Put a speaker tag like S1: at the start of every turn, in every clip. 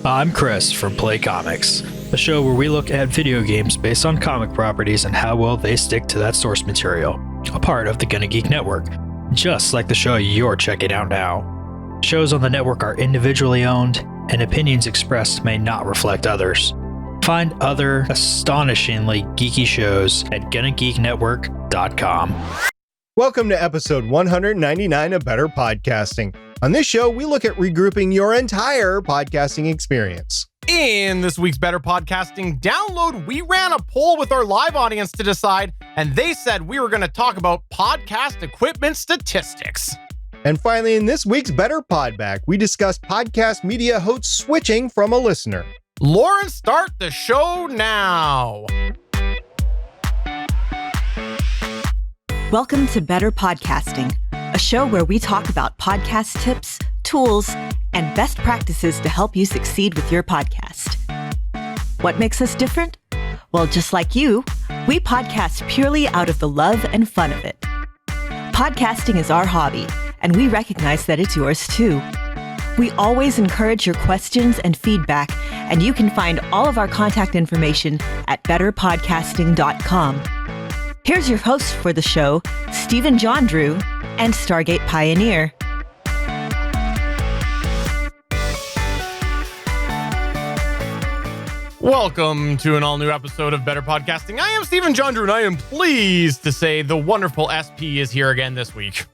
S1: I'm Chris from Play Comics, a show where we look at video games based on comic properties and how well they stick to that source material, a part of the GonnaGeek network, just like the show you're checking out now. Shows on the network are individually owned, and opinions expressed may not reflect others. Find other astonishingly geeky shows at GonnaGeekNetwork.com.
S2: Welcome to episode 199 of Better Podcasting. On this show, we look at regrouping your entire podcasting experience.
S3: In this week's Better Podcasting Download, we ran a poll with our live audience to decide, and they said we were going to talk about podcast equipment statistics.
S2: And finally, in this week's Better Podback, we discussed podcast media hosts switching from a listener.
S3: Lauren, start the show now.
S4: Welcome to Better Podcasting, a show where we talk about podcast tips, tools, and best practices to help you succeed with your podcast. What makes us different? Well, just like you, we podcast purely out of the love and fun of it. Podcasting is our hobby, and we recognize that it's yours too. We always encourage your questions and feedback, and you can find all of our contact information at betterpodcasting.com. Here's your host for the show, Stephen Jondrew and Stargate Pioneer.
S3: Welcome to an all-new episode of Better Podcasting. I am Stephen Jondrew, and I am pleased to say the wonderful SP is here again this week.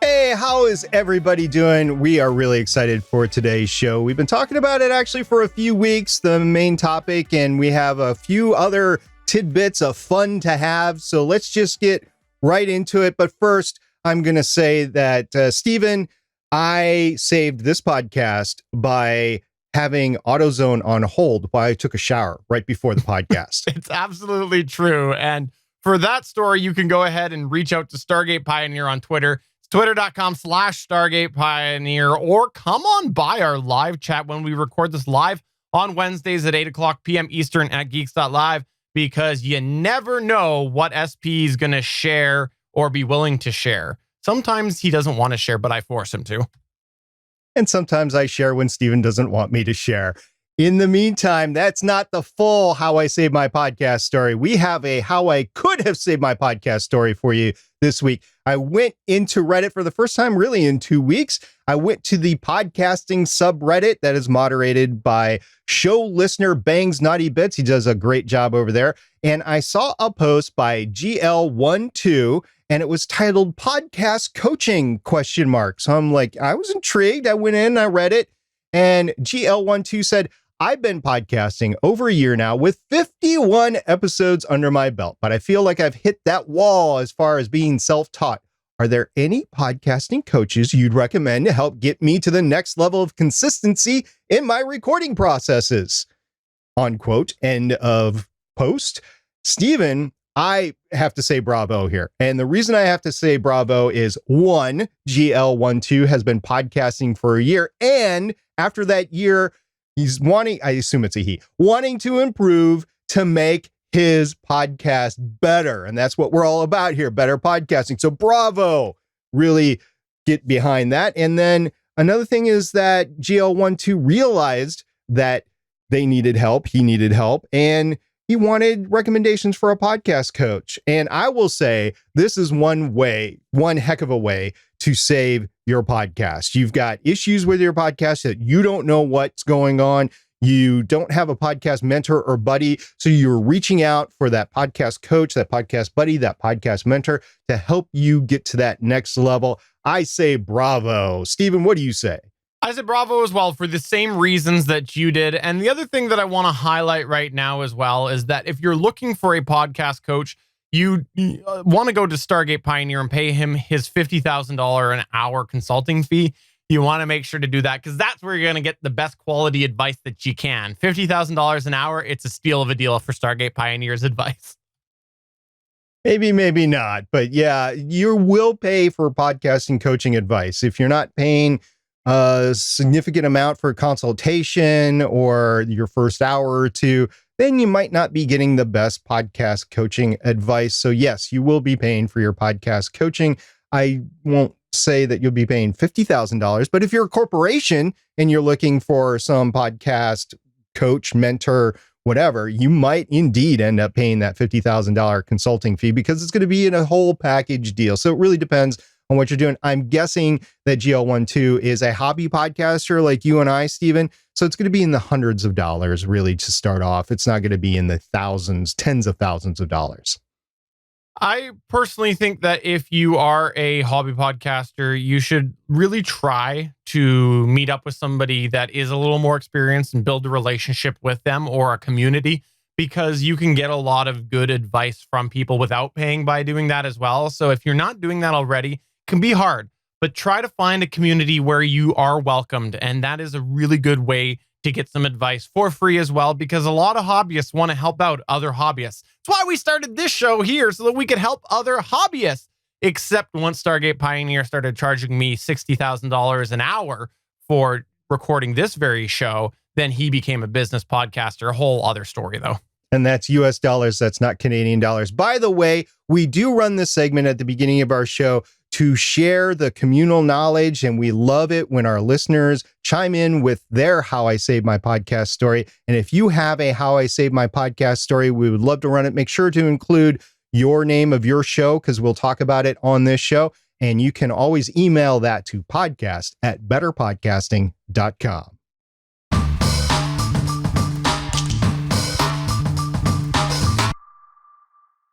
S2: Hey, how is everybody doing? We are really excited for today's show. We've been talking about it actually for a few weeks, the main topic, and we have a few other tidbits of fun to have. So let's just get right into it. But first, I'm going to say that, Stephen, I saved this podcast by having AutoZone on hold while I took a shower right before the podcast.
S3: It's absolutely true. And for that story, you can go ahead and reach out to Stargate Pioneer on Twitter. It's twitter.com/Stargate Pioneer, or come on by our live chat when we record this live on Wednesdays at 8 o'clock p.m. Eastern at Geeks.Live, because you never know what SP is going to share or be willing to share. Sometimes he doesn't want to share, but I force him to.
S2: And sometimes I share when Stephen doesn't want me to share. In the meantime, that's not the full How I Saved My Podcast story. We have a How I Could Have Saved My Podcast story for you this week. I went into Reddit for the first time really in 2 weeks. I went to the podcasting subreddit that is moderated by show listener Bangs Naughty Bits. He does a great job over there. And I saw a post by GL12, and it was titled Podcast Coaching ? So I'm like, I was intrigued. I went in, I read it, and GL12 said, I've been podcasting over a year now with 51 episodes under my belt, but I feel like I've hit that wall as far as being self-taught. Are there any podcasting coaches you'd recommend to help get me to the next level of consistency in my recording processes? Unquote. End of post. Stephen, I have to say bravo here. And the reason I have to say bravo is, one, GL12 has been podcasting for a year. And after that year, he's wanting, I assume it's a he, wanting to improve to make his podcast better. And that's what we're all about here, better podcasting. So bravo, really get behind that. And then another thing is that GL12 realized that they needed help. He needed help. And he wanted recommendations for a podcast coach. And I will say, this is one heck of a way to save your podcast. You've got issues with your podcast that you don't know what's going on. You don't have a podcast mentor or buddy. So you're reaching out for that podcast coach, that podcast buddy, that podcast mentor to help you get to that next level. I say bravo. Stephen, what do you say?
S3: I said bravo as well for the same reasons that you did. And the other thing that I want to highlight right now as well is that if you're looking for a podcast coach, you want to go to Stargate Pioneer and pay him his $50,000 an hour consulting fee. You want to make sure to do that, because that's where you're going to get the best quality advice that you can. $50,000 an hour, it's a steal of a deal for Stargate Pioneer's advice.
S2: Maybe, maybe not. But yeah, you will pay for podcasting coaching advice. If you're not paying a significant amount for consultation or your first hour or two, then you might not be getting the best podcast coaching advice. So yes, you will be paying for your podcast coaching. I won't say that you'll be paying $50,000. But if you're a corporation and you're looking for some podcast coach, mentor, whatever, you might indeed end up paying that $50,000 consulting fee because it's going to be in a whole package deal. So it really depends on what you're doing. I'm guessing that GL12 is a hobby podcaster like you and I, Stephen. So it's going to be in the hundreds of dollars really to start off. It's not going to be in the thousands, tens of thousands of dollars.
S3: I personally think that if you are a hobby podcaster, you should really try to meet up with somebody that is a little more experienced and build a relationship with them or a community, because you can get a lot of good advice from people without paying by doing that as well. So if you're not doing that already, it can be hard, but try to find a community where you are welcomed. And that is a really good way to get some advice for free as well, because a lot of hobbyists want to help out other hobbyists. That's why we started this show here, so that we could help other hobbyists. Except once Stargate Pioneer started charging me $60,000 an hour for recording this very show, then he became a business podcaster. A whole other story, though.
S2: And that's US dollars. That's not Canadian dollars. By the way, we do run this segment at the beginning of our show to share the communal knowledge. And we love it when our listeners chime in with their How I Saved My Podcast story. And if you have a How I Saved My Podcast story, we would love to run it. Make sure to include your name of your show, because we'll talk about it on this show. And you can always email that to podcast@betterpodcasting.com.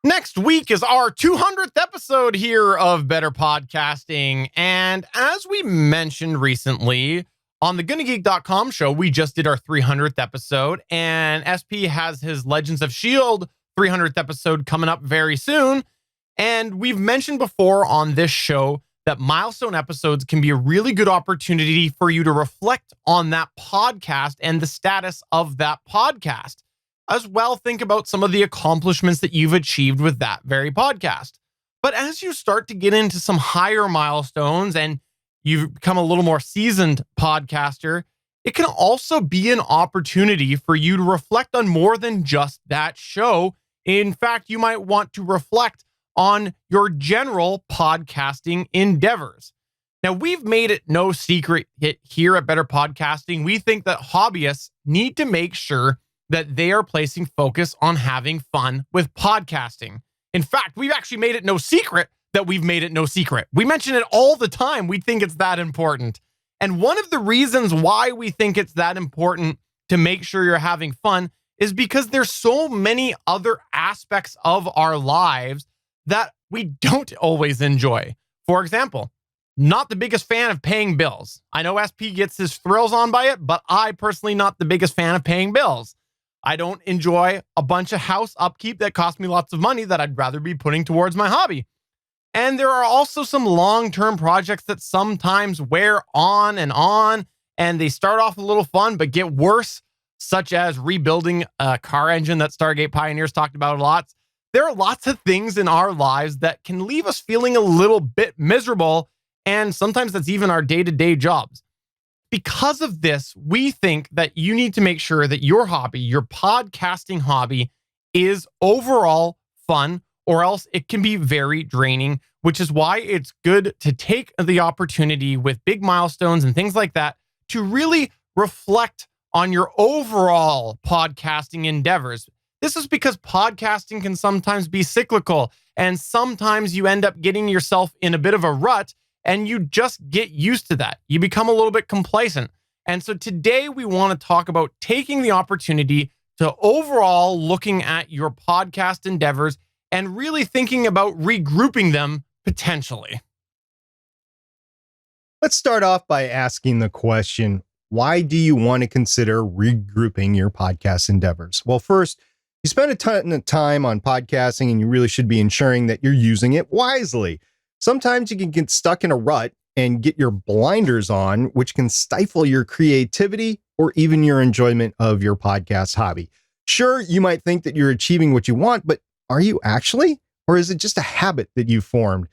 S3: Next week is our 200th episode here of Better Podcasting. And as we mentioned recently on the GonnaGeek.com show, we just did our 300th episode, and SP has his Legends of S.H.I.E.L.D. 300th episode coming up very soon. And we've mentioned before on this show that milestone episodes can be a really good opportunity for you to reflect on that podcast and the status of that podcast. As well, think about some of the accomplishments that you've achieved with that very podcast. But as you start to get into some higher milestones and you've become a little more seasoned podcaster, it can also be an opportunity for you to reflect on more than just that show. In fact, you might want to reflect on your general podcasting endeavors. Now, we've made it no secret here at Better Podcasting. We think that hobbyists need to make sure that they are placing focus on having fun with podcasting. In fact, we've actually made it no secret that we've made it no secret. We mention it all the time. We think it's that important. And one of the reasons why we think it's that important to make sure you're having fun is because there's so many other aspects of our lives that we don't always enjoy. For example, not the biggest fan of paying bills. I know SP gets his thrills on by it, but I personally not the biggest fan of paying bills. I don't enjoy a bunch of house upkeep that costs me lots of money that I'd rather be putting towards my hobby. And there are also some long-term projects that sometimes wear on, and they start off a little fun, but get worse, such as rebuilding a car engine that Stargate Pioneers talked about a lot. There are lots of things in our lives that can leave us feeling a little bit miserable, and sometimes that's even our day-to-day jobs. Because of this, we think that you need to make sure that your hobby, your podcasting hobby, is overall fun, or else it can be very draining, which is why it's good to take the opportunity with big milestones and things like that to really reflect on your overall podcasting endeavors. This is because podcasting can sometimes be cyclical, and sometimes you end up getting yourself in a bit of a rut, and you just get used to that. You become a little bit complacent. And so today we want to talk about taking the opportunity to overall looking at your podcast endeavors and really thinking about regrouping them potentially.
S2: Let's start off by asking the question, why do you want to consider regrouping your podcast endeavors? Well, first, you spend a ton of time on podcasting and you really should be ensuring that you're using it wisely. Sometimes you can get stuck in a rut and get your blinders on, which can stifle your creativity or even your enjoyment of your podcast hobby. Sure, you might think that you're achieving what you want, but are you actually? Or is it just a habit that you formed?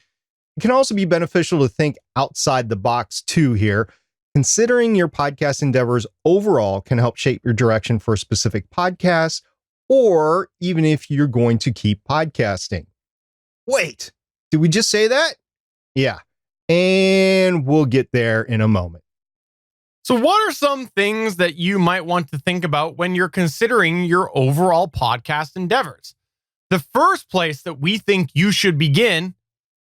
S2: It can also be beneficial to think outside the box too here. Considering your podcast endeavors overall can help shape your direction for a specific podcast, or even if you're going to keep podcasting. Wait, did we just say that? Yeah, And we'll get there in a moment.
S3: So what are some things that you might want to think about when you're considering your overall podcast endeavors? The first place that we think you should begin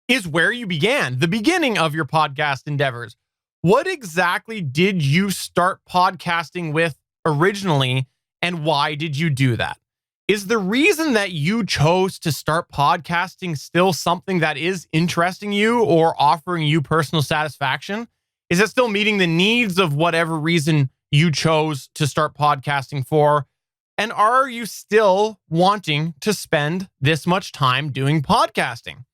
S3: is where you began, the beginning of your podcast endeavors. What exactly did you start podcasting with originally, and why did you do that? Is the reason that you chose to start podcasting still something that is interesting you or offering you personal satisfaction? Is it still meeting the needs of whatever reason you chose to start podcasting for? And are you still wanting to spend this much time doing podcasting?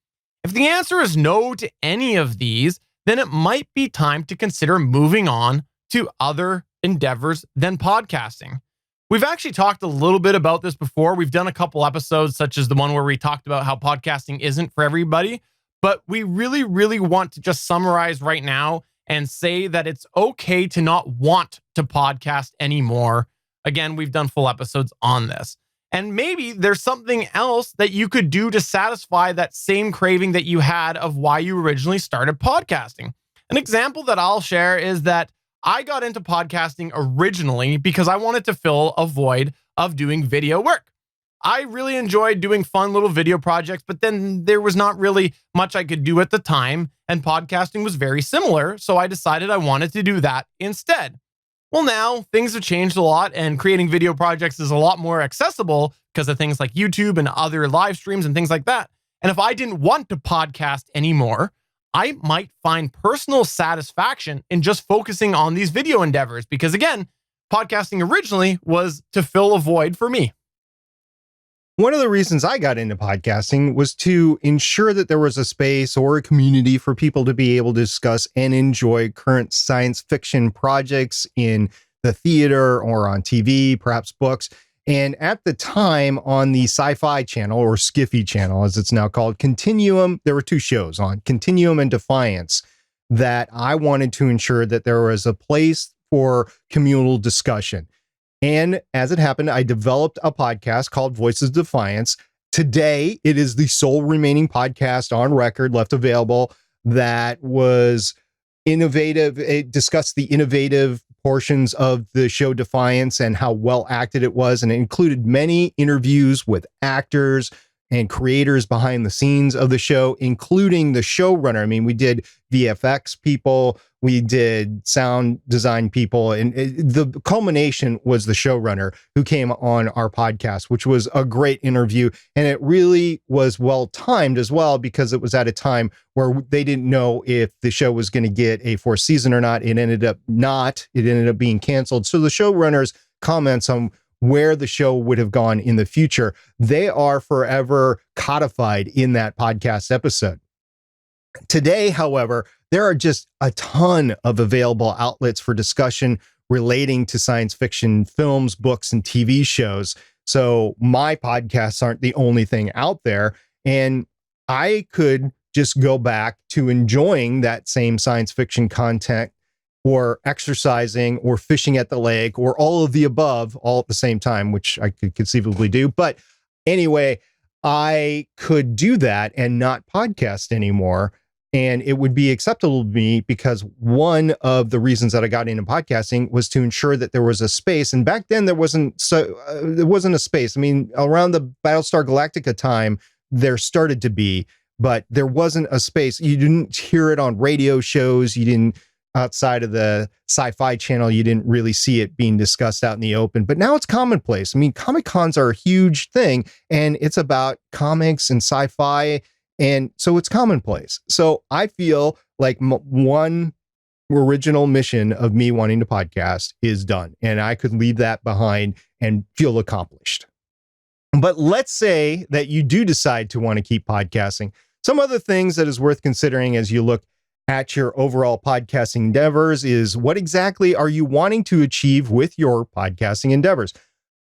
S3: If the answer is no to any of these, then it might be time to consider moving on to other endeavors than podcasting. We've actually talked a little bit about this before. We've done a couple episodes, such as the one where we talked about how podcasting isn't for everybody, but we really, really want to just summarize right now and say that it's okay to not want to podcast anymore. Again, we've done full episodes on this. And maybe there's something else that you could do to satisfy that same craving that you had of why you originally started podcasting. An example that I'll share is that I got into podcasting originally because I wanted to fill a void of doing video work. I really enjoyed doing fun little video projects, but then there was not really much I could do at the time, and podcasting was very similar, so I decided I wanted to do that instead. Well, now things have changed a lot, and creating video projects is a lot more accessible because of things like YouTube and other live streams and things like that. And if I didn't want to podcast anymore, I might find personal satisfaction in just focusing on these video endeavors because, again, podcasting originally was to fill a void for me.
S2: One of the reasons I got into podcasting was to ensure that there was a space or a community for people to be able to discuss and enjoy current science fiction projects in the theater or on TV, perhaps books. And at the time on the Sci-Fi Channel, or Skiffy Channel, as it's now called, Continuum, there were two shows on, Continuum and Defiance, that I wanted to ensure that there was a place for communal discussion. And as it happened, I developed a podcast called Voices of Defiance. Today, it is the sole remaining podcast on record left available that was innovative. It discussed the innovative portions of the show Defiance and how well acted it was. And it included many interviews with actors and creators behind the scenes of the show, including the showrunner. I mean, we did VFX people, we did sound design people, and the culmination was the showrunner who came on our podcast, which was a great interview. And it really was well timed as well, because it was at a time where they didn't know if the show was going to get a fourth season or not. It ended up not. It ended up being canceled. So the showrunner's comments on where the show would have gone in the future, they are forever codified in that podcast episode. Today, however, there are just a ton of available outlets for discussion relating to science fiction films, books, and TV shows. So my podcasts aren't the only thing out there. And I could just go back to enjoying that same science fiction content, or exercising, or fishing at the lake, or all of the above, all at the same time, which I could conceivably do. But anyway, I could do that and not podcast anymore. And it would be acceptable to me, because one of the reasons that I got into podcasting was to ensure that there was a space. And back then there wasn't a space. I mean, around the Battlestar Galactica time, there started to be, but there wasn't a space. You didn't hear it on radio shows. You didn't, outside of the Sci-Fi Channel, you didn't really see it being discussed out in the open. But now it's commonplace. I mean, Comic Cons are a huge thing, and it's about comics and sci-fi. And so it's commonplace. So I feel like one original mission of me wanting to podcast is done, and I could leave that behind and feel accomplished. But let's say that you do decide to want to keep podcasting. Some other things that is worth considering as you look at your overall podcasting endeavors is, what exactly are you wanting to achieve with your podcasting endeavors?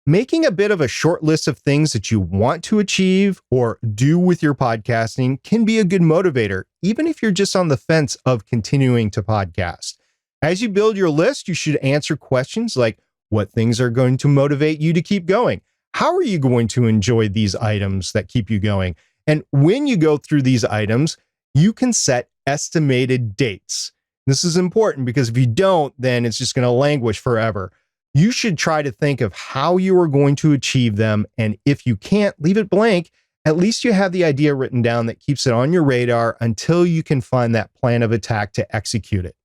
S2: Making a bit of a short list of things that you want to achieve or do with your podcasting can be a good motivator, even if you're just on the fence of continuing to podcast. As you build your list, you should answer questions like, what things are going to motivate you to keep going? How are you going to enjoy these items that keep you going? And when you go through these items, you can set estimated dates. This is important because if you don't, then it's just going to languish forever. You should try to think of how you are going to achieve them. And if you can't, leave it blank. At least you have the idea written down that keeps it on your radar until you can find that plan of attack to execute it.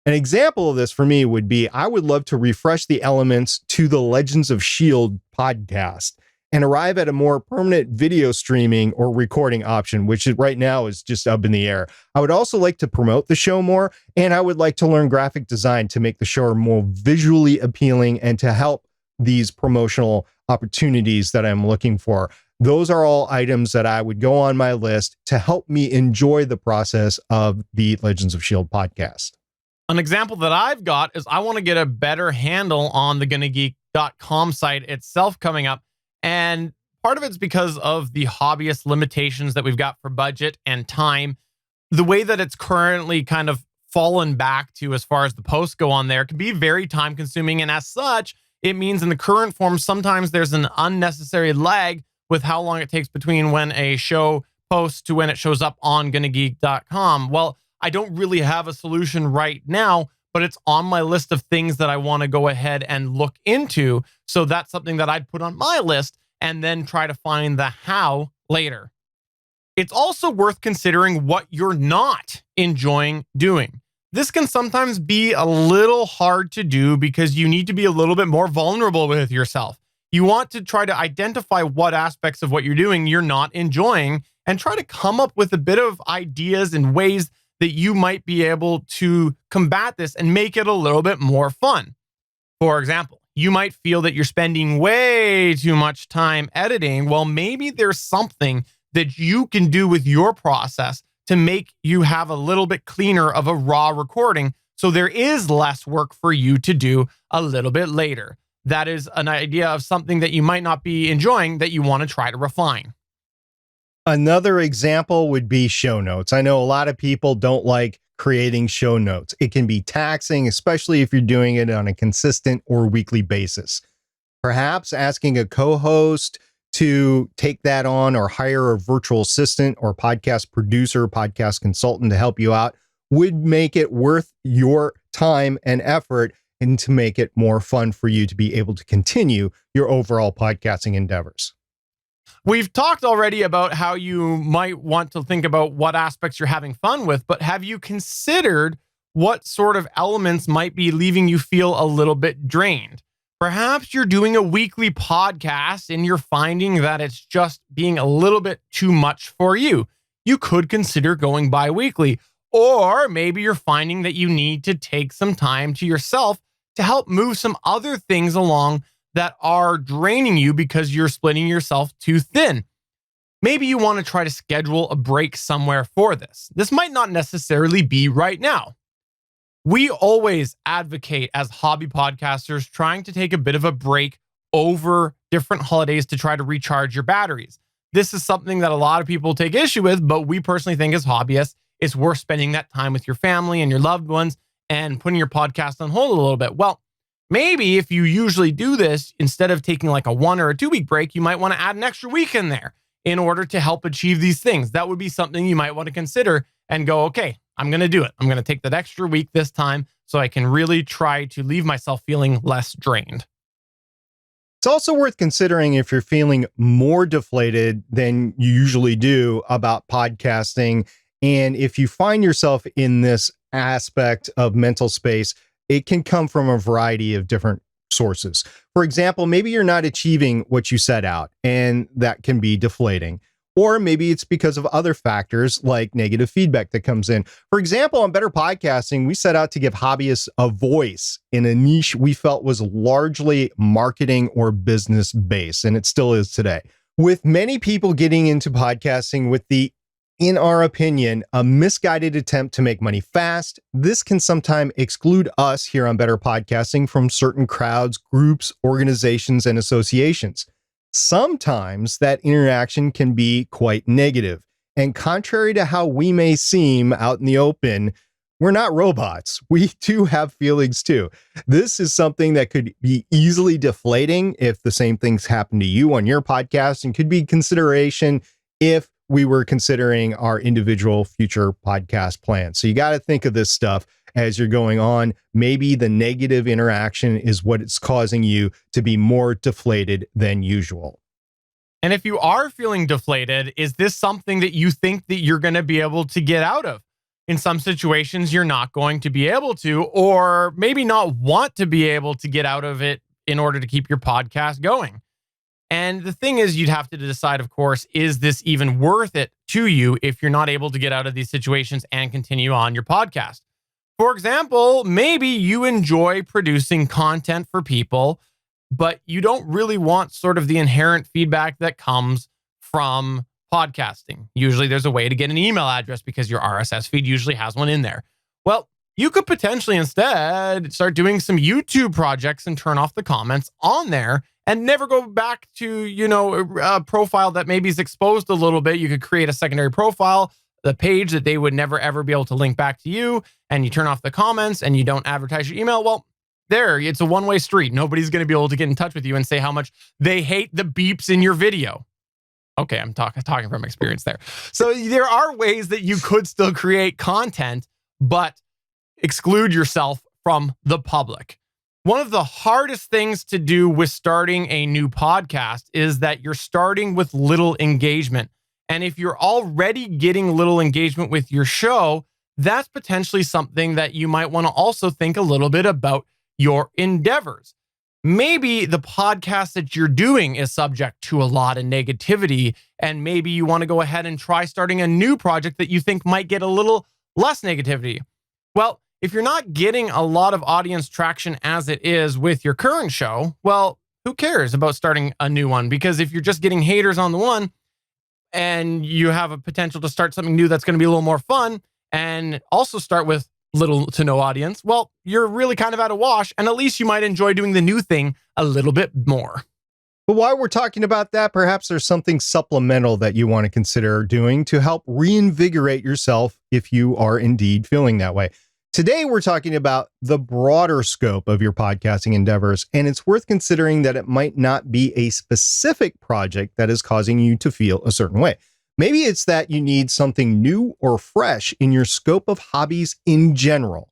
S2: An example of this for me would be, I would love to refresh the elements to the Legends of S.H.I.E.L.D. podcast and arrive at a more permanent video streaming or recording option, which right now is just up in the air. I would also like to promote the show more, and I would like to learn graphic design to make the show more visually appealing and to help these promotional opportunities that I'm looking for. Those are all items that I would go on my list to help me enjoy the process of the Legends of S.H.I.E.L.D. podcast.
S3: An example that I've got is I want to get a better handle on the GonnaGeek.com site itself coming up. And part of it's because of the hobbyist limitations that we've got for budget and time. The way that it's currently kind of fallen back to as far as the posts go on there can be very time consuming. And as such, it means in the current form, sometimes there's an unnecessary lag with how long it takes between when a show posts to when it shows up on GonnaGeek.com. Well, I don't really have a solution right now, but it's on my list of things that I want to go ahead and look into. So that's something that I'd put on my list and then try to find the how later. It's also worth considering what you're not enjoying doing. This can sometimes be a little hard to do because you need to be a little bit more vulnerable with yourself. You want to try to identify what aspects of what you're doing you're not enjoying and try to come up with a bit of ideas and ways that you might be able to combat this and make it a little bit more fun. For example, you might feel that you're spending way too much time editing. Well, maybe there's something that you can do with your process to make you have a little bit cleaner of a raw recording, so there is less work for you to do a little bit later. That is an idea of something that you might not be enjoying that you want to try to refine.
S2: Another example would be show notes. I know a lot of people don't like creating show notes. It can be taxing, especially if you're doing it on a consistent or weekly basis. Perhaps asking a co-host to take that on or hire a virtual assistant or podcast producer, podcast consultant to help you out would make it worth your time and effort and to make it more fun for you to be able to continue your overall podcasting endeavors.
S3: We've talked already about how you might want to think about what aspects you're having fun with, but have you considered what sort of elements might be leaving you feel a little bit drained? Perhaps you're doing a weekly podcast and you're finding that it's just being a little bit too much for you. You could consider going bi-weekly, or maybe you're finding that you need to take some time to yourself to help move some other things along that are draining you because you're splitting yourself too thin. Maybe you want to try to schedule a break somewhere for this. This might not necessarily be right now. We always advocate as hobby podcasters trying to take a bit of a break over different holidays to try to recharge your batteries. This is something that a lot of people take issue with, but we personally think as hobbyists, it's worth spending that time with your family and your loved ones and putting your podcast on hold a little bit. Well, maybe if you usually do this, instead of taking like a 1 or a 2 week break, you might want to add an extra week in there in order to help achieve these things. That would be something you might want to consider and go, okay, I'm going to do it. I'm going to take that extra week this time so I can really try to leave myself feeling less drained.
S2: It's also worth considering if you're feeling more deflated than you usually do about podcasting. And if you find yourself in this aspect of mental space, it can come from a variety of different sources. For example, maybe you're not achieving what you set out, and that can be deflating. Or maybe it's because of other factors like negative feedback that comes in. For example, on Better Podcasting, we set out to give hobbyists a voice in a niche we felt was largely marketing or business based, and it still is today. With many people getting into podcasting with in our opinion, a misguided attempt to make money fast, this can sometimes exclude us here on Better Podcasting from certain crowds, groups, organizations, and associations. Sometimes that interaction can be quite negative. And contrary to how we may seem out in the open, we're not robots. We do have feelings too. This is something that could be easily deflating if the same things happen to you on your podcast, and could be consideration if we were considering our individual future podcast plans. So you got to think of this stuff as you're going on. Maybe the negative interaction is what it's causing you to be more deflated than usual.
S3: And if you are feeling deflated, is this something that you think that you're going to be able to get out of? In some situations, you're not going to be able to, or maybe not want to be able to get out of it in order to keep your podcast going. And the thing is, you'd have to decide, of course, is this even worth it to you if you're not able to get out of these situations and continue on your podcast? For example, maybe you enjoy producing content for people, but you don't really want sort of the inherent feedback that comes from podcasting. Usually there's a way to get an email address because your RSS feed usually has one in there. Well, you could potentially instead start doing some YouTube projects and turn off the comments on there and never go back to, a profile that maybe is exposed a little bit. You could create a secondary profile, the page that they would never, ever be able to link back to you, and you turn off the comments and you don't advertise your email. Well, there, it's a one-way street. Nobody's going to be able to get in touch with you and say how much they hate the beeps in your video. Okay, I'm talking from experience there. So there are ways that you could still create content, but exclude yourself from the public. One of the hardest things to do with starting a new podcast is that you're starting with little engagement. And if you're already getting little engagement with your show, that's potentially something that you might want to also think a little bit about your endeavors. Maybe the podcast that you're doing is subject to a lot of negativity, and maybe you want to go ahead and try starting a new project that you think might get a little less negativity. Well, if you're not getting a lot of audience traction as it is with your current show, well, who cares about starting a new one? Because if you're just getting haters on the one and you have a potential to start something new that's going to be a little more fun and also start with little to no audience, well, you're really kind of at a wash, and at least you might enjoy doing the new thing a little bit more.
S2: But while we're talking about that, perhaps there's something supplemental that you want to consider doing to help reinvigorate yourself if you are indeed feeling that way. Today, we're talking about the broader scope of your podcasting endeavors, and it's worth considering that it might not be a specific project that is causing you to feel a certain way. Maybe it's that you need something new or fresh in your scope of hobbies in general.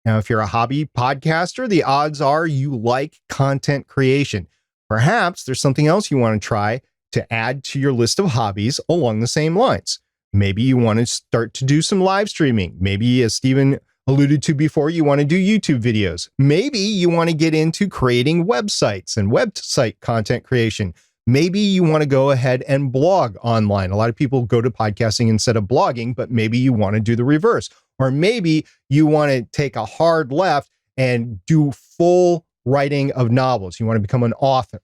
S2: Now, if you're a hobby podcaster, the odds are you like content creation. Perhaps there's something else you want to try to add to your list of hobbies along the same lines. Maybe you want to start to do some live streaming. Maybe, as Stephen alluded to before, you want to do YouTube videos. Maybe you want to get into creating websites and website content creation. Maybe you want to go ahead and blog online. A lot of people go to podcasting instead of blogging, but maybe you want to do the reverse. Or maybe you want to take a hard left and do full writing of novels. You want to become an author.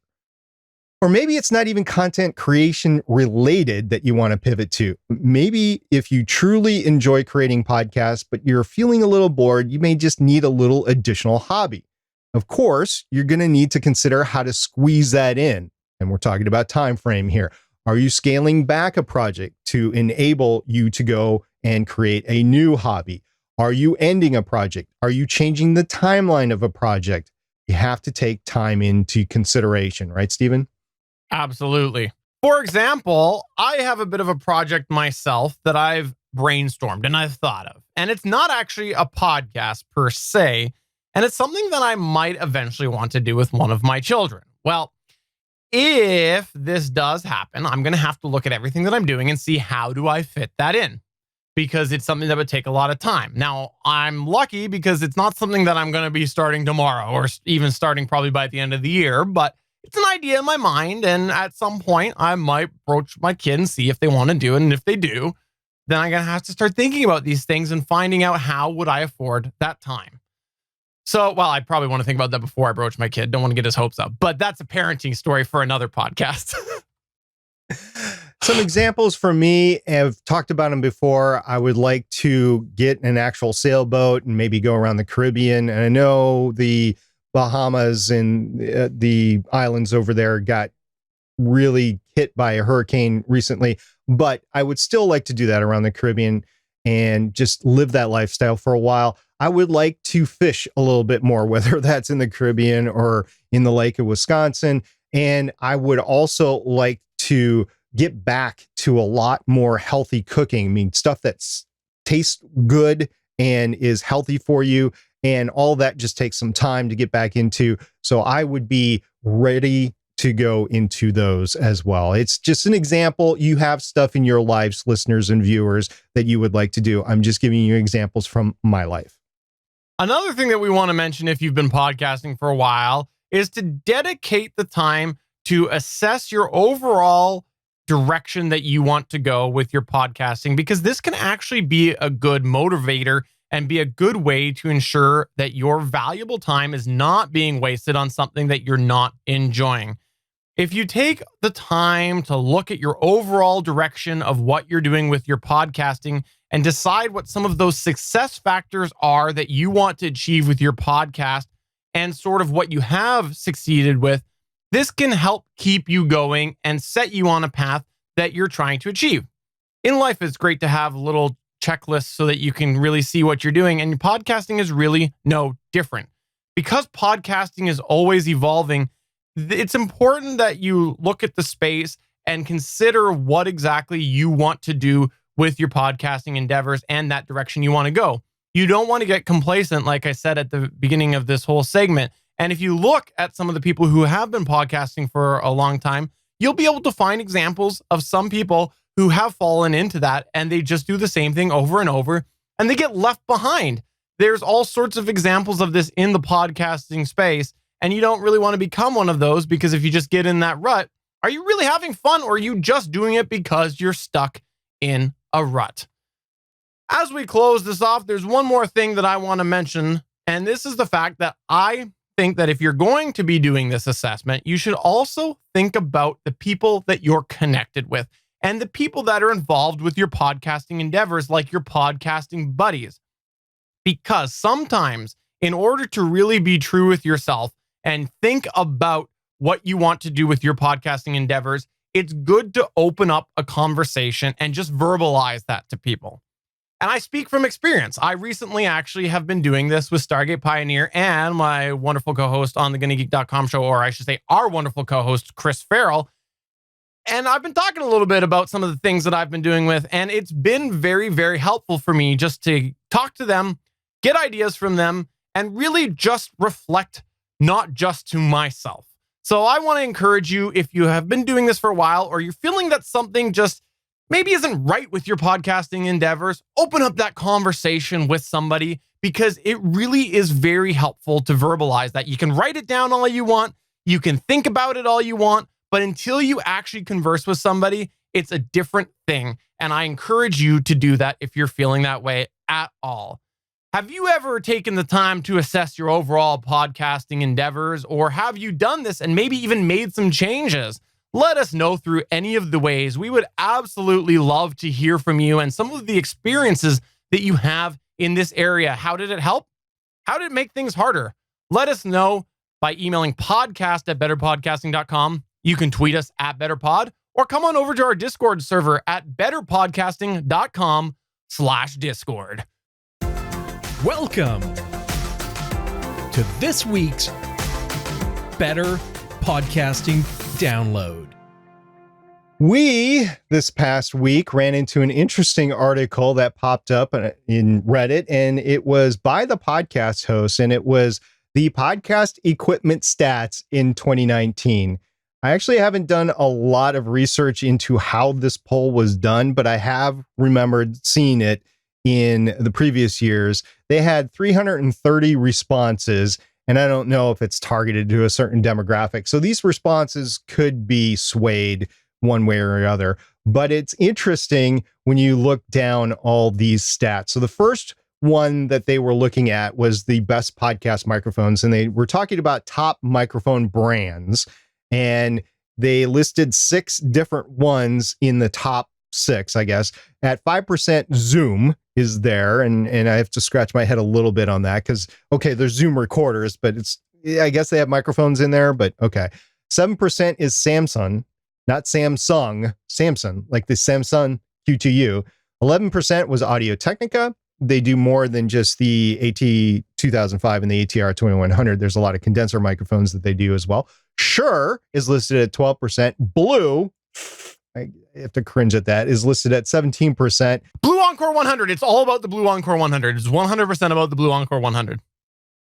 S2: Or maybe it's not even content creation related that you want to pivot to. Maybe if you truly enjoy creating podcasts, but you're feeling a little bored, you may just need a little additional hobby. Of course, you're going to need to consider how to squeeze that in. And we're talking about time frame here. Are you scaling back a project to enable you to go and create a new hobby? Are you ending a project? Are you changing the timeline of a project? You have to take time into consideration, right, Stephen?
S3: Absolutely. For example, I have a bit of a project myself that I've brainstormed and I've thought of. And it's not actually a podcast per se, and it's something that I might eventually want to do with one of my children. Well, if this does happen, I'm going to have to look at everything that I'm doing and see how do I fit that in, because it's something that would take a lot of time. Now, I'm lucky because it's not something that I'm going to be starting tomorrow or even starting probably by the end of the year, but it's an idea in my mind. And at some point I might approach my kid and see if they want to do it. And if they do, then I'm going to have to start thinking about these things and finding out how would I afford that time. So, well, I'd probably want to think about that before I broach my kid. Don't want to get his hopes up, but that's a parenting story for another podcast.
S2: Some examples for me, I've talked about them before. I would like to get an actual sailboat and maybe go around the Caribbean. And I know the Bahamas and the islands over there got really hit by a hurricane recently, but I would still like to do that around the Caribbean and just live that lifestyle for a while. I would like to fish a little bit more, whether that's in the Caribbean or in the lake of Wisconsin. And I would also like to get back to a lot more healthy cooking. I mean, stuff that tastes good and is healthy for you. And all that just takes some time to get back into. So I would be ready to go into those as well. It's just an example. You have stuff in your lives, listeners and viewers, that you would like to do. I'm just giving you examples from my life.
S3: Another thing that we want to mention if you've been podcasting for a while is to dedicate the time to assess your overall direction that you want to go with your podcasting, because this can actually be a good motivator and be a good way to ensure that your valuable time is not being wasted on something that you're not enjoying. If you take the time to look at your overall direction of what you're doing with your podcasting and decide what some of those success factors are that you want to achieve with your podcast and sort of what you have succeeded with, this can help keep you going and set you on a path that you're trying to achieve. In life, it's great to have little checklists so that you can really see what you're doing, and podcasting is really no different. Because podcasting is always evolving, it's important that you look at the space and consider what exactly you want to do with your podcasting endeavors and that direction you want to go. You don't want to get complacent, like I said at the beginning of this whole segment. And if you look at some of the people who have been podcasting for a long time, you'll be able to find examples of some people who have fallen into that and they just do the same thing over and over and they get left behind. There's all sorts of examples of this in the podcasting space, and you don't really want to become one of those, because if you just get in that rut, are you really having fun, or are you just doing it because you're stuck in a rut? As we close this off, there's one more thing that I want to mention, and this is the fact that I think that if you're going to be doing this assessment, you should also think about the people that you're connected with and the people that are involved with your podcasting endeavors, like your podcasting buddies. Because sometimes, in order to really be true with yourself and think about what you want to do with your podcasting endeavors, it's good to open up a conversation and just verbalize that to people. And I speak from experience. I recently actually have been doing this with Stargate Pioneer and my wonderful co-host on the GonnaGeek.com show, or I should say our wonderful co-host, Chris Farrell. And I've been talking a little bit about some of the things that I've been doing with, and it's been very, very helpful for me just to talk to them, get ideas from them, and really just reflect, not just to myself. So I want to encourage you, if you have been doing this for a while, or you're feeling that something just maybe isn't right with your podcasting endeavors, open up that conversation with somebody, because it really is very helpful to verbalize that. You can write it down all you want. You can think about it all you want, but until you actually converse with somebody, it's a different thing. And I encourage you to do that if you're feeling that way at all. Have you ever taken the time to assess your overall podcasting endeavors, or have you done this and maybe even made some changes? Let us know through any of the ways. We would absolutely love to hear from you and some of the experiences that you have in this area. How did it help? How did it make things harder? Let us know by emailing podcast@betterpodcasting.com. You can tweet us at BetterPod, or come on over to our Discord server at betterpodcasting.com/Discord.
S5: Welcome to this week's Better Podcasting Download.
S2: We, this past week, ran into an interesting article that popped up in Reddit, and it was by the podcast host, and it was the podcast equipment stats in 2019. I actually haven't done a lot of research into how this poll was done, but I have remembered seeing it in the previous years. They had 330 responses, and I don't know if it's targeted to a certain demographic. So these responses could be swayed one way or other, but it's interesting when you look down all these stats. So the first one that they were looking at was the best podcast microphones, and they were talking about top microphone brands, and they listed 6 different ones in the top 6, I guess. At 5%, Zoom is there, and I have to scratch my head a little bit on that, because, okay, there's Zoom recorders, but I guess they have microphones in there, but okay. 7% is Samsung, not Samsung, Samsung, like the Samsung Q2U. 11% was Audio-Technica. They do more than just the AT2005 and the ATR2100. There's a lot of condenser microphones that they do as well. Shure is listed at 12%. Blue, I have to cringe at that, is listed at 17%.
S3: Blue Encore 100. It's all about the Blue Encore 100. It's 100% about the Blue Encore 100.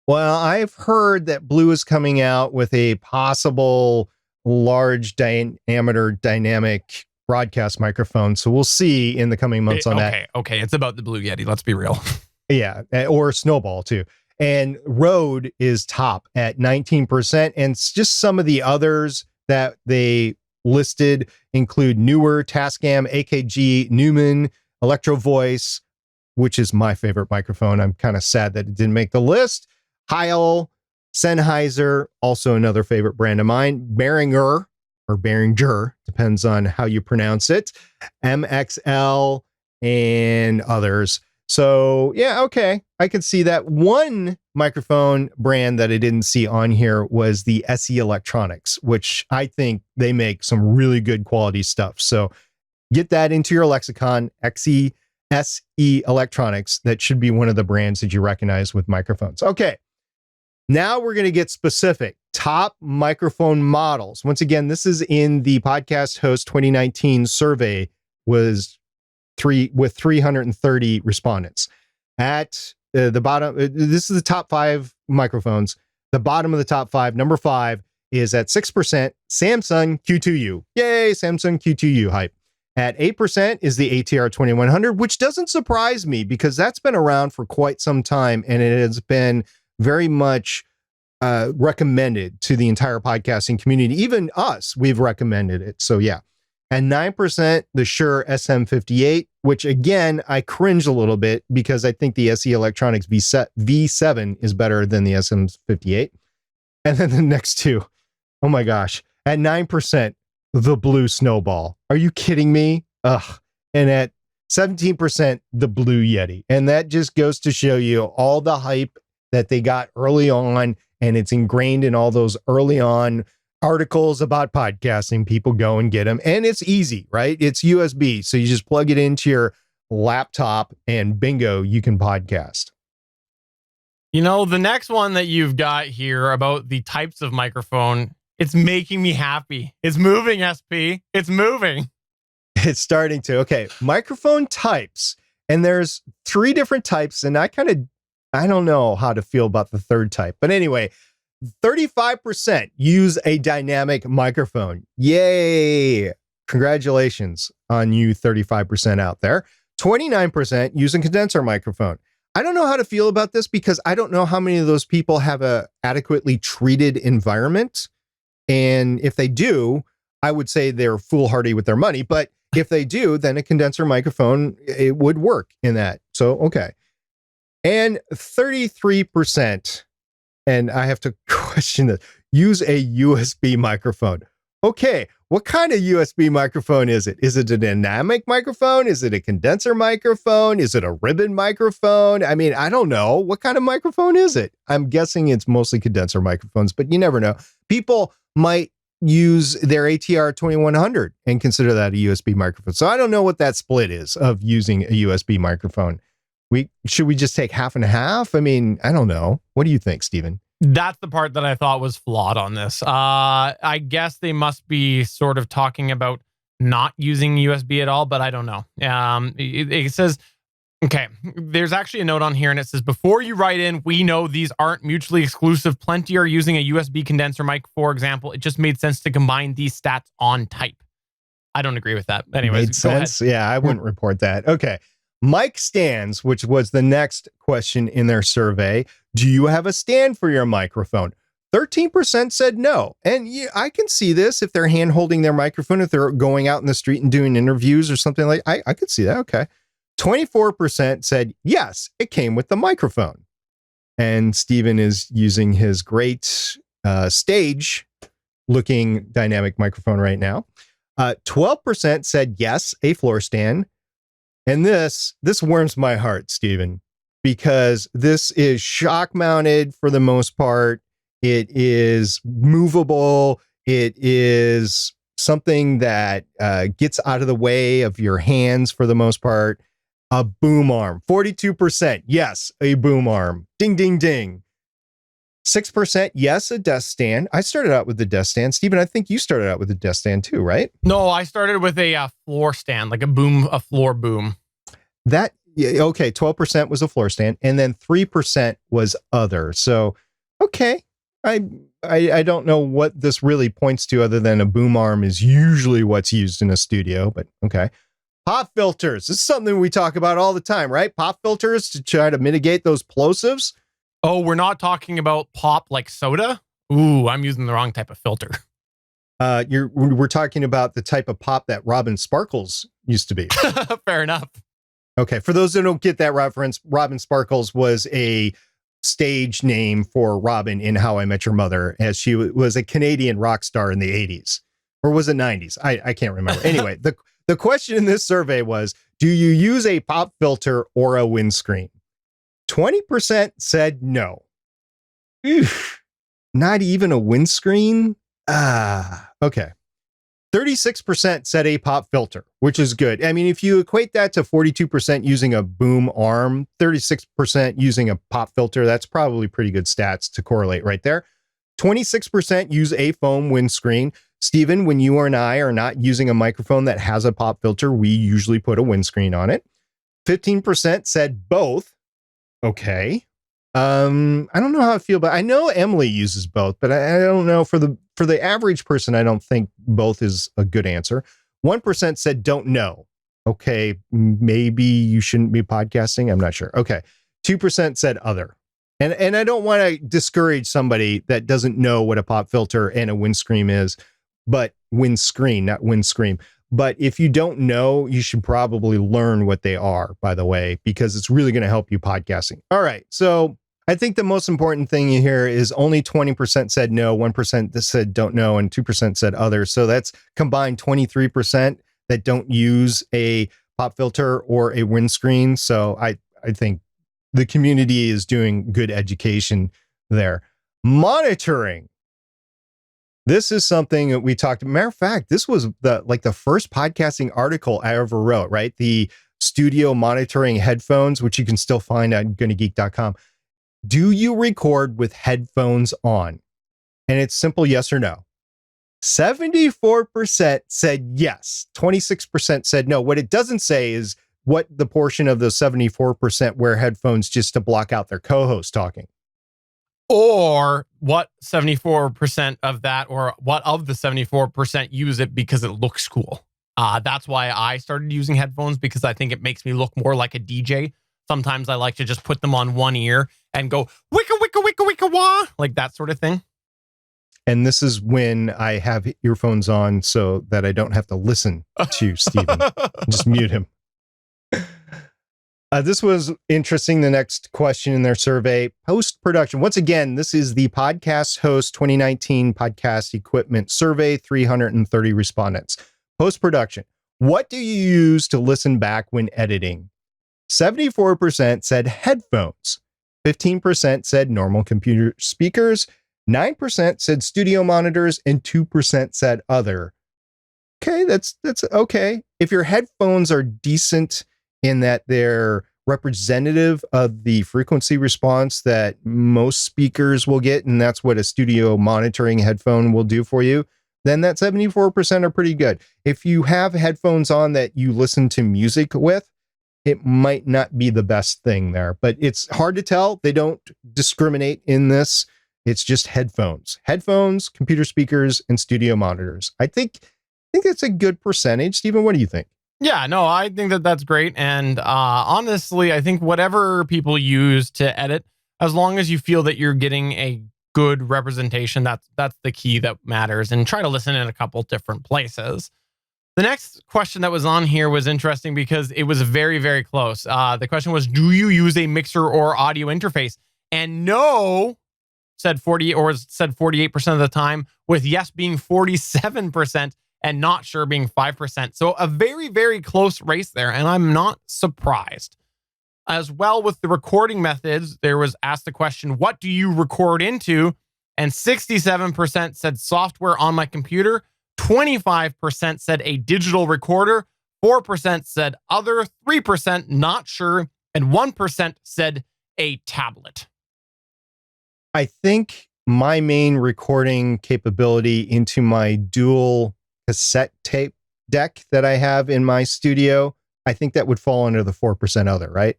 S2: Well, I've heard that Blue is coming out with a possible large diameter dynamic broadcast microphone. So we'll see in the coming months on that.
S3: Okay. It's about the Blue Yeti. Let's be real.
S2: Yeah. Or Snowball too. And Rode is top at 19%. And just some of the others that they listed include Newer, Tascam, AKG, Newman, Electro Voice, which is my favorite microphone. I'm kind of sad that it didn't make the list. Heil, Sennheiser, also another favorite brand of mine. Behringer, or Behringer, depends on how you pronounce it. MXL, and others. So, yeah, okay. I can see that. One microphone brand that I didn't see on here was the SE Electronics, which I think they make some really good quality stuff. So get that into your lexicon, SE Electronics. That should be one of the brands that you recognize with microphones. Okay. Now we're going to get specific. Top microphone models. Once again, this is in the Podcast Host 2019 survey, with 330 respondents. At the bottom, this is the top 5 microphones. The bottom of the top 5, number 5, is at 6%, Samsung Q2U. Yay, Samsung Q2U hype. At 8% is the ATR 2100, which doesn't surprise me because that's been around for quite some time and it has been very much recommended to the entire podcasting community. Even us, we've recommended it. So yeah. And 9%, the Shure SM58, which again, I cringe a little bit because I think the SE Electronics V7 is better than the SM58. And then the next two, oh my gosh, at 9%, the Blue Snowball. Are you kidding me? Ugh. And at 17%, the Blue Yeti. And that just goes to show you all the hype that they got early on, and it's ingrained in all those early on articles about podcasting. People go and get them, and it's easy, right? It's USB, so you just plug it into your laptop and bingo, you can podcast.
S3: You know, the next one that you've got here about the types of microphone, it's making me happy. It's moving, SP. It's moving.
S2: It's starting to. Okay, microphone types. And there's 3 different types, and I don't know how to feel about the third type. But anyway, 35% use a dynamic microphone. Yay! Congratulations on you 35% out there. 29% use a condenser microphone. I don't know how to feel about this because I don't know how many of those people have a adequately treated environment. And if they do, I would say they're foolhardy with their money. But if they do, then a condenser microphone, it would work in that. So, okay. And 33%, and I have to question this, use a USB microphone. Okay, what kind of USB microphone is it? Is it a dynamic microphone? Is it a condenser microphone? Is it a ribbon microphone? I mean, I don't know. What kind of microphone is it? I'm guessing it's mostly condenser microphones, but you never know. People might use their ATR 2100 and consider that a USB microphone. So I don't know what that split is of using a USB microphone. Should we just take half and half? I mean, I don't know. What do you think, Stephen?
S3: That's the part that I thought was flawed on this. I guess they must be sort of talking about not using USB at all, but I don't know. It says, okay, there's actually a note on here and it says, before you write in, we know these aren't mutually exclusive. Plenty are using a USB condenser mic, for example. It just made sense to combine these stats on type. I don't agree with that. Anyways,
S2: made sense. Yeah, I wouldn't report that. Okay. Mic stands, which was the next question in their survey. Do you have a stand for your microphone? 13% said no. And yeah, I can see this if they're hand holding their microphone, if they're going out in the street and doing interviews or something like I could see that. Okay. 24% said yes, it came with the microphone. And Stephen is using his great stage looking dynamic microphone right now. 12% said yes, a floor stand. And this warms my heart, Stephen, because this is shock mounted for the most part. It is movable. It is something that gets out of the way of your hands for the most part. A boom arm, 42%. Yes, a boom arm. Ding, ding, ding. 6%, yes, a desk stand. I started out with the desk stand. Steven, I think you started out with the desk stand too, right?
S3: No, I started with a floor stand, like a floor boom.
S2: Okay, 12% was a floor stand, and then 3% was other. So, okay, I don't know what this really points to other than a boom arm is usually what's used in a studio, but okay. Pop filters. This is something we talk about all the time, right? Pop filters to try to mitigate those plosives.
S3: Oh, we're not talking about pop like soda? Ooh, I'm using the wrong type of filter.
S2: We're talking about the type of pop that Robin Sparkles used to be.
S3: Fair enough.
S2: Okay, for those that don't get that reference, Robin Sparkles was a stage name for Robin in How I Met Your Mother, as she was a Canadian rock star in the 80s. Or was it 90s? I can't remember. Anyway, the question in this survey was, do you use a pop filter or a windscreen? 20% said no. Oof, not even a windscreen? Okay. 36% said a pop filter, which is good. I mean, if you equate that to 42% using a boom arm, 36% using a pop filter, that's probably pretty good stats to correlate right there. 26% use a foam windscreen. Steven, when you and I are not using a microphone that has a pop filter, we usually put a windscreen on it. 15% said both. Okay. I don't know how I feel, but I know Emily uses both, but I don't know for the average person. I don't think both is a good answer. 1% said don't know. Okay. Maybe you shouldn't be podcasting. I'm not sure. Okay. 2% said other. And I don't want to discourage somebody that doesn't know what a pop filter and a windscreen is, but windscreen, not windscreen. But if you don't know, you should probably learn what they are, by the way, because it's really going to help you podcasting. All right. So I think the most important thing here is only 20% said no, 1% said don't know, and 2% said other. So that's combined 23% that don't use a pop filter or a windscreen. So I think the community is doing good education there. Monitoring. This is something that we talked about. Matter of fact, this was the first podcasting article I ever wrote, right? The studio monitoring headphones, which you can still find at GonnaGeek.com. Do you record with headphones on? And it's simple yes or no. 74% said yes. 26% said no. What it doesn't say is what the portion of the 74% wear headphones just to block out their co-host talking.
S3: Or what 74% of that, or what of the 74% use it because it looks cool. That's why I started using headphones, because I think it makes me look more like a DJ. Sometimes I like to just put them on one ear and go wicka, wicka, wicka, wicka, wah, like that sort of thing.
S2: And this is when I have earphones on so that I don't have to listen to Steven. Just mute him. This was interesting. The next question in their survey, post-production. Once again, this is the Podcast Host 2019 Podcast Equipment Survey, 330 respondents. Post-production. What do you use to listen back when editing? 74% said headphones. 15% said normal computer speakers. 9% said studio monitors, and 2% said other. Okay, that's okay. If your headphones are decent in that they're representative of the frequency response that most speakers will get, and that's what a studio monitoring headphone will do for you, then that 74% are pretty good. If you have headphones on that you listen to music with, it might not be the best thing there, but it's hard to tell. They don't discriminate in this. It's just headphones, computer speakers, and studio monitors. I think that's a good percentage. Steven, what do you think?
S3: Yeah, no, I think that's great. And honestly, I think whatever people use to edit, as long as you feel that you're getting a good representation, that's the key that matters. And try to listen in a couple different places. The next question that was on here was interesting because it was very, very close. The question was, do you use a mixer or audio interface? And no said 48% of the time, with yes being 47%. And not sure being 5%. So a very, very close race there. And I'm not surprised. As well, with the recording methods, there was asked the question, what do you record into? And 67% said software on my computer. 25% said a digital recorder. 4% said other. 3% not sure. And 1% said a tablet.
S2: I think my main recording capability into my dual cassette tape deck that I have in my studio, I think that would fall under the 4% other, right?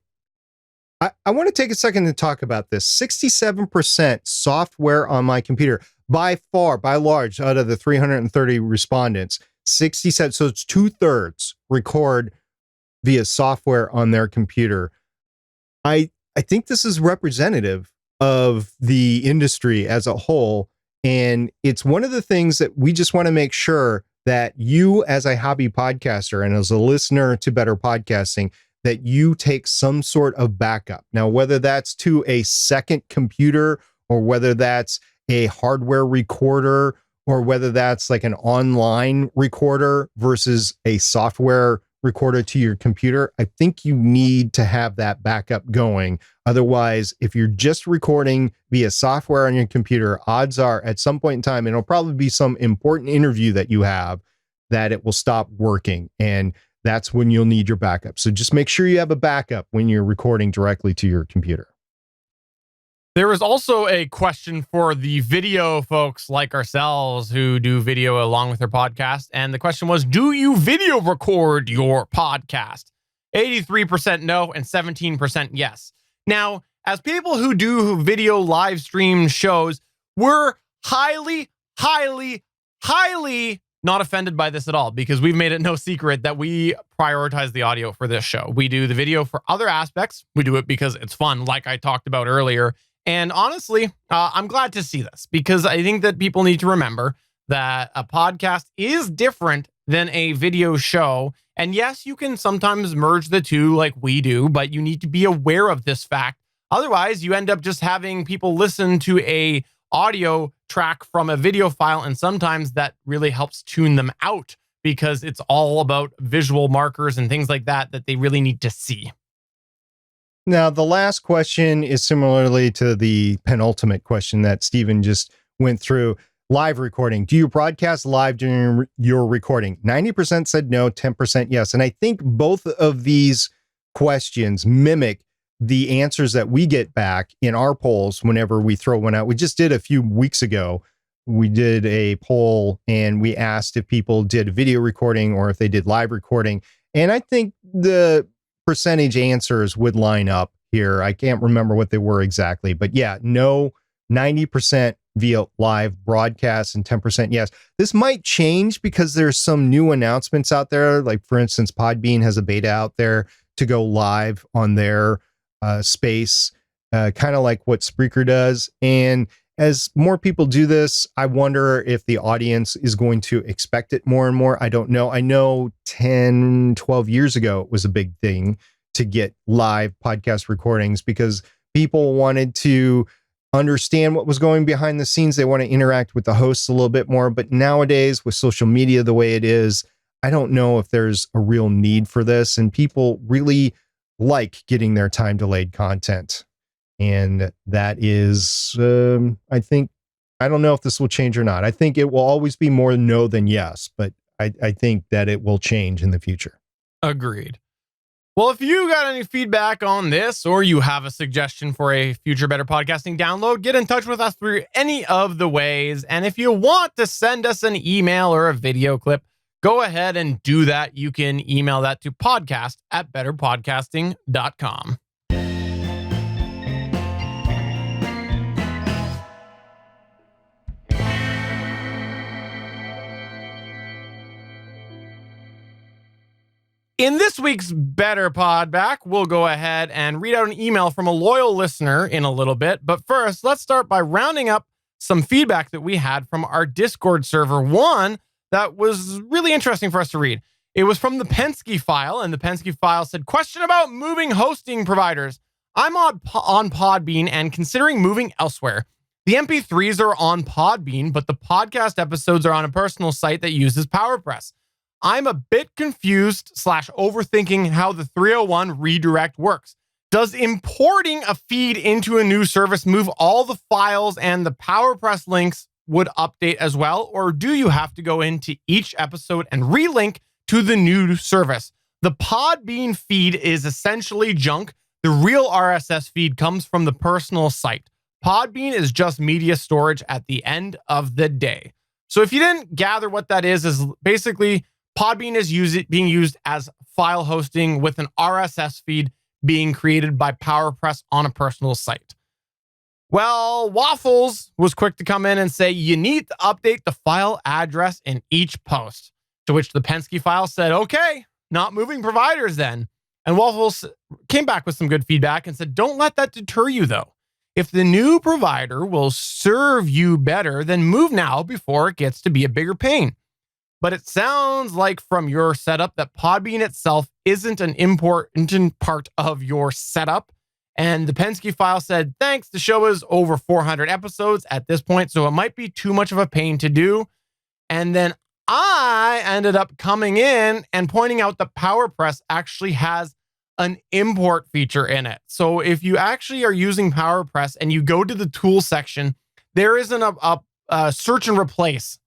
S2: I want to take a second to talk about this. 67% software on my computer, by far, by large, out of the 330 respondents, 67, so it's 2/3 record via software on their computer. I think this is representative of the industry as a whole. And it's one of the things that we just want to make sure that you, as a hobby podcaster and as a listener to Better Podcasting, that you take some sort of backup. Now, whether that's to a second computer or whether that's a hardware recorder or whether that's like an online recorder versus a software recorder to your computer, I think you need to have that backup going. Otherwise, if you're just recording via software on your computer, odds are at some point in time, it'll probably be some important interview that you have that it will stop working. And that's when you'll need your backup. So just make sure you have a backup when you're recording directly to your computer.
S3: There was also a question for the video folks like ourselves who do video along with their podcast. And the question was, do you video record your podcast? 83% no and 17% yes. Now, as people who do video live stream shows, we're highly not offended by this at all, because we've made it no secret that we prioritize the audio for this show. We do the video for other aspects. We do it because it's fun, like I talked about earlier. And honestly, I'm glad to see this, because I think that people need to remember that a podcast is different than a video show. And yes, you can sometimes merge the two like we do, but you need to be aware of this fact. Otherwise, you end up just having people listen to a audio track from a video file, and sometimes that really helps tune them out because it's all about visual markers and things like that they really need to see.
S2: Now, the last question is similarly to the penultimate question that Stephen just went through. Live recording. Do you broadcast live during your recording? 90% said no, 10% yes. And I think both of these questions mimic the answers that we get back in our polls whenever we throw one out. We just did a few weeks ago. We did a poll and we asked if people did video recording or if they did live recording. And I think the percentage answers would line up here. I can't remember what they were exactly, but yeah, no, 90% via live broadcast and 10% yes. This might change because there's some new announcements out there. Like, for instance, Podbean has a beta out there to go live on their space, kind of like what Spreaker does. And as more people do this, I wonder if the audience is going to expect it more and more. I don't know. I know 10, 12 years ago, it was a big thing to get live podcast recordings because people wanted to understand what was going behind the scenes. They want to interact with the hosts a little bit more. But nowadays, with social media the way it is, I don't know if there's a real need for this. And people really like getting their time delayed content. And that is, I think, I don't know if this will change or not. I think it will always be more no than yes, but I think that it will change in the future.
S3: Agreed. Well, if you got any feedback on this or you have a suggestion for a future Better Podcasting download, get in touch with us through any of the ways. And if you want to send us an email or a video clip, go ahead and do that. You can email that to podcast@betterpodcasting.com. In this week's Better Podback, we'll go ahead and read out an email from a loyal listener in a little bit. But first, let's start by rounding up some feedback that we had from our Discord server. One that was really interesting for us to read. It was from the Penske file, and the Penske file said, question about moving hosting providers. I'm on Podbean and considering moving elsewhere. The MP3s are on Podbean, but the podcast episodes are on a personal site that uses PowerPress. I'm a bit confused / overthinking how the 301 redirect works. Does importing a feed into a new service move all the files and the PowerPress links would update as well? Or do you have to go into each episode and relink to the new service? The Podbean feed is essentially junk. The real RSS feed comes from the personal site. Podbean is just media storage at the end of the day. So if you didn't gather what that is basically Podbean is being used as file hosting with an RSS feed being created by PowerPress on a personal site. Well, Waffles was quick to come in and say, you need to update the file address in each post. To which the Penske file said, okay, not moving providers then. And Waffles came back with some good feedback and said, don't let that deter you though. If the new provider will serve you better, then move now before it gets to be a bigger pain. But it sounds like from your setup that Podbean itself isn't an important part of your setup. And the Penske file said, thanks, the show is over 400 episodes at this point, so it might be too much of a pain to do. And then I ended up coming in and pointing out that PowerPress actually has an import feature in it. So if you actually are using PowerPress and you go to the tool section, there isn't a search and replace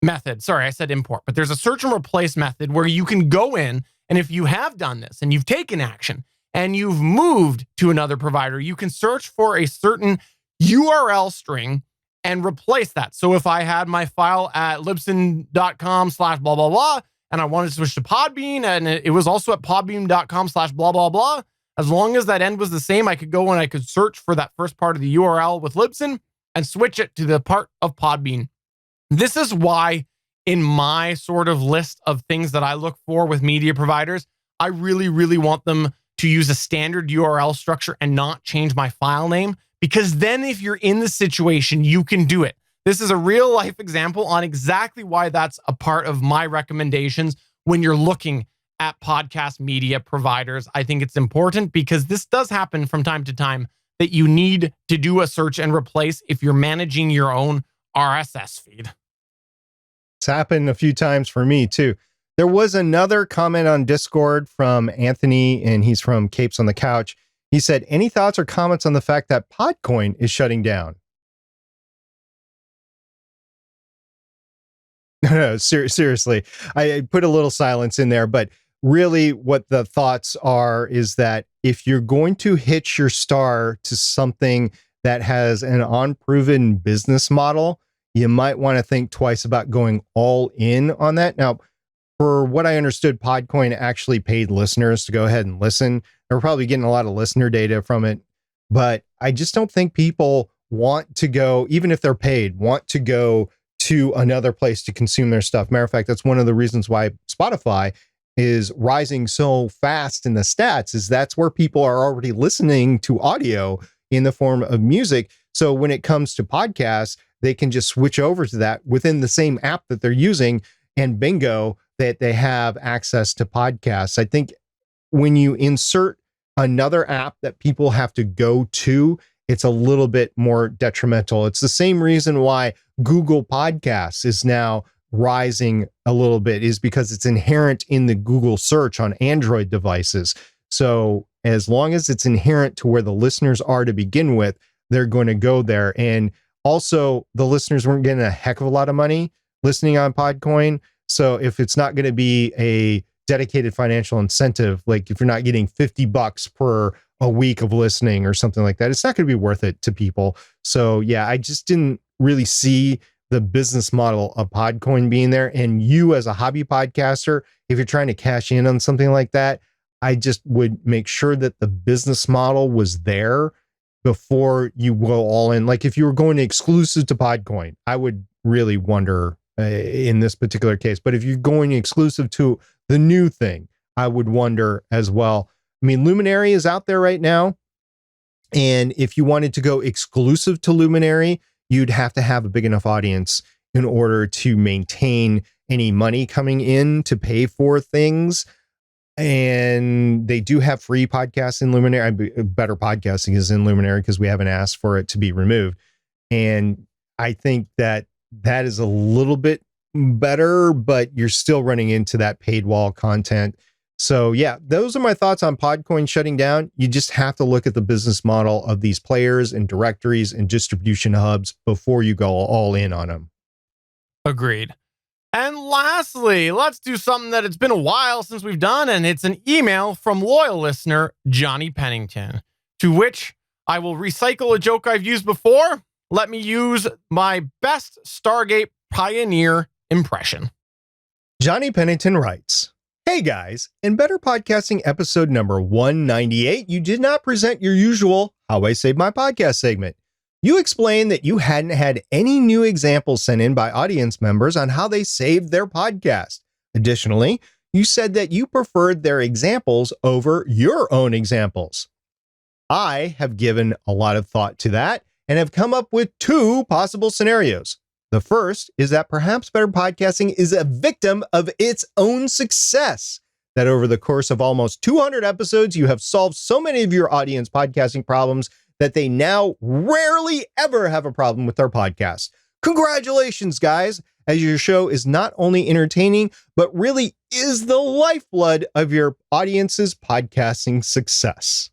S3: method. Sorry, I said import, but there's a search and replace method where you can go in, and if you have done this and you've taken action and you've moved to another provider, you can search for a certain URL string and replace that. So if I had my file at libsyn.com/blah, blah, blah, and I wanted to switch to Podbean, and it was also at podbean.com/blah, blah, blah, as long as that end was the same, I could go and I could search for that first part of the URL with Libsyn and switch it to the part of Podbean. This is why in my sort of list of things that I look for with media providers, I really, really want them to use a standard URL structure and not change my file name, because then if you're in the situation, you can do it. This is a real life example on exactly why that's a part of my recommendations when you're looking at podcast media providers. I think it's important because this does happen from time to time that you need to do a search and replace if you're managing your own RSS feed.
S2: It's happened a few times for me too. There was another comment on Discord from Anthony, and he's from Capes on the Couch. He said, any thoughts or comments on the fact that Podcoin is shutting down? No, seriously. I put a little silence in there, but really what the thoughts are is that if you're going to hitch your star to something that has an unproven business model, you might want to think twice about going all in on that. Now, for what I understood, Podcoin actually paid listeners to go ahead and listen. They're probably getting a lot of listener data from it, but I just don't think people want to go, even if they're paid, want to go to another place to consume their stuff. Matter of fact, that's one of the reasons why Spotify is rising so fast in the stats, is that's where people are already listening to audio in the form of music. So when it comes to podcasts, they can just switch over to that within the same app that they're using, and bingo, that they have access to podcasts. I think when you insert another app that people have to go to, it's a little bit more detrimental. It's the same reason why Google Podcasts is now rising a little bit, is because it's inherent in the Google search on Android devices. So as long as it's inherent to where the listeners are to begin with, they're going to go there. And also, the listeners weren't getting a heck of a lot of money listening on Podcoin. So if it's not going to be a dedicated financial incentive, like if you're not getting $50 per a week of listening or something like that, it's not going to be worth it to people. So yeah, I just didn't really see the business model of Podcoin being there. And you as a hobby podcaster, if you're trying to cash in on something like that, I just would make sure that the business model was there before you go all in. Like if you were going exclusive to Podcoin, I would really wonder in this particular case. But if you're going exclusive to the new thing, I would wonder as well. I mean, Luminary is out there right now. And if you wanted to go exclusive to Luminary, you'd have to have a big enough audience in order to maintain any money coming in to pay for things. And they do have free podcasts in Luminary. Better Podcasting is in Luminary because we haven't asked for it to be removed. And I think that that is a little bit better, but you're still running into that paid wall content. So yeah, those are my thoughts on Podcoin shutting down. You just have to look at the business model of these players and directories and distribution hubs before you go all in on them.
S3: Agreed. And lastly, let's do something that it's been a while since we've done, and it's an email from loyal listener Johnny Pennington, to which I will recycle a joke I've used before. Let me use my best Stargate Pioneer impression.
S2: Johnny Pennington writes, "Hey guys, in Better Podcasting episode number 198, you did not present your usual How I Saved My Podcast segment. You explained that you hadn't had any new examples sent in by audience members on how they saved their podcast. Additionally, you said that you preferred their examples over your own examples. I have given a lot of thought to that and have come up with two possible scenarios. The first is that perhaps Better Podcasting is a victim of its own success, that over the course of almost 200 episodes, you have solved so many of your audience podcasting problems that they now rarely ever have a problem with their podcast. Congratulations, guys, as your show is not only entertaining, but really is the lifeblood of your audience's podcasting success.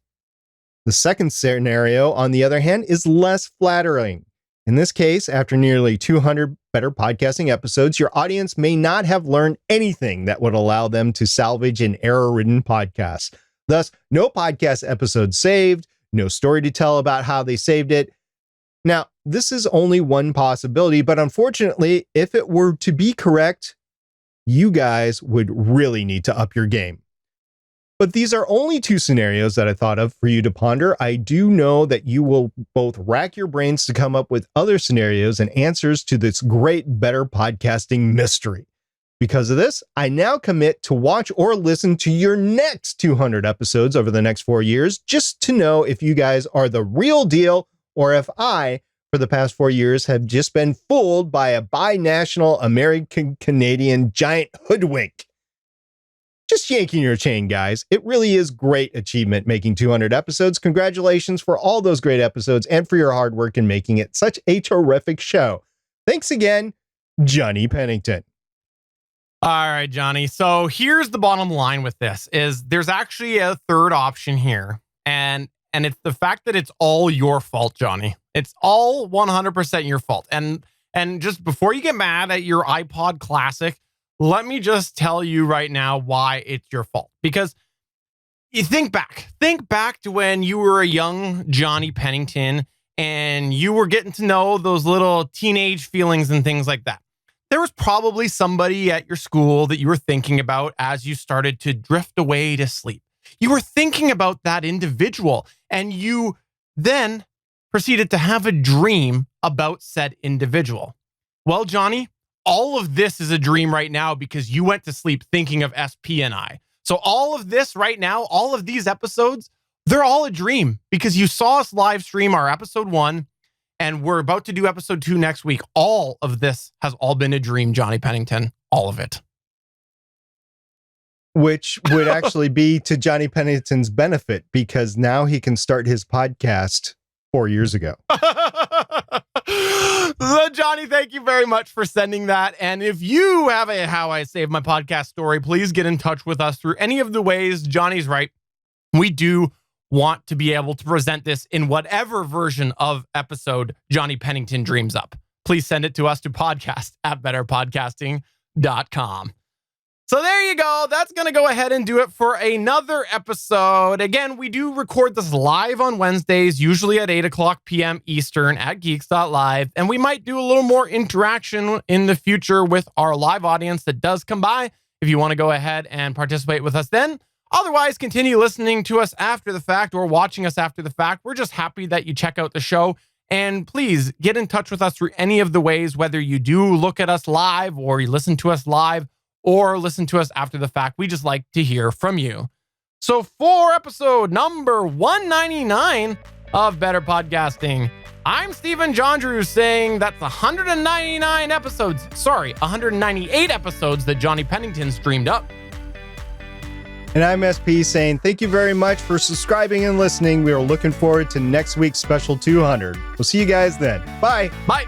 S2: The second scenario, on the other hand, is less flattering. In this case, after nearly 200 Better Podcasting episodes, your audience may not have learned anything that would allow them to salvage an error-ridden podcast. Thus, no podcast episode saved, no story to tell about how they saved it. Now, this is only one possibility, but unfortunately, if it were to be correct, you guys would really need to up your game. But these are only two scenarios that I thought of for you to ponder. I do know that you will both rack your brains to come up with other scenarios and answers to this great Better Podcasting mystery. Because of this, I now commit to watch or listen to your next 200 episodes over the next 4 years, just to know if you guys are the real deal or if I, for the past 4 years, have just been fooled by a binational American-Canadian giant hoodwink. Just yanking your chain, guys. It really is great achievement making 200 episodes. Congratulations for all those great episodes and for your hard work in making it such a terrific show. Thanks again, Johnny Pennington."
S3: All right, Johnny. So here's the bottom line with this is there's actually a third option here. And it's the fact that it's all your fault, Johnny. It's all 100% your fault. And just before you get mad at your iPod Classic, let me just tell you right now why it's your fault. Because you think back to when you were a young Johnny Pennington and you were getting to know those little teenage feelings and things like that. There was probably somebody at your school that you were thinking about as you started to drift away to sleep. You were thinking about that individual and you then proceeded to have a dream about said individual. Well, Johnny, all of this is a dream right now because you went to sleep thinking of SP and I. So all of this right now, all of these episodes, they're all a dream because you saw us live stream our episode 1 and we're about to do episode 2 next week. All of this has all been a dream, Johnny Pennington. All of it.
S2: Which would actually be to Johnny Pennington's benefit because now he can start his podcast 4 years ago.
S3: Johnny, thank you very much for sending that. And if you have a How I Saved My Podcast story, please get in touch with us through any of the ways. Johnny's right. We do want to be able to present this in whatever version of episode Johnny Pennington dreams up. Please send it to us to podcast@betterpodcasting.com. So there you go. That's going to go ahead and do it for another episode. Again, we do record this live on Wednesdays, usually at 8 o'clock p.m. Eastern at Geeks.Live. And we might do a little more interaction in the future with our live audience that does come by if you want to go ahead and participate with us then. Otherwise, continue listening to us after the fact or watching us after the fact. We're just happy that you check out the show. And please get in touch with us through any of the ways, whether you do look at us live or you listen to us live or listen to us after the fact. We just like to hear from you. So for episode number 199 of Better Podcasting, I'm Stephen Jondrew saying that's 198 episodes that Johnny Pennington's dreamed up.
S2: And I'm SP saying thank you very much for subscribing and listening. We are looking forward to next week's special 200. We'll see you guys then. Bye.
S3: Bye.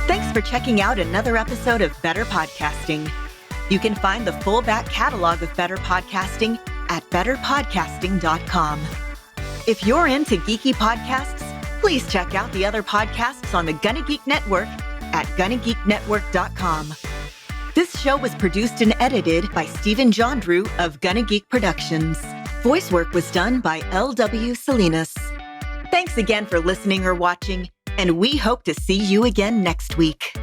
S4: Thanks for checking out another episode of Better Podcasting. You can find the full back catalog of Better Podcasting at betterpodcasting.com. If you're into geeky podcasts, please check out the other podcasts on the GonnaGeek Network at GonnaGeekNetwork.com. This show was produced and edited by Stephen Jondrew of GonnaGeek Productions. Voice work was done by L.W. Salinas. Thanks again for listening or watching, and we hope to see you again next week.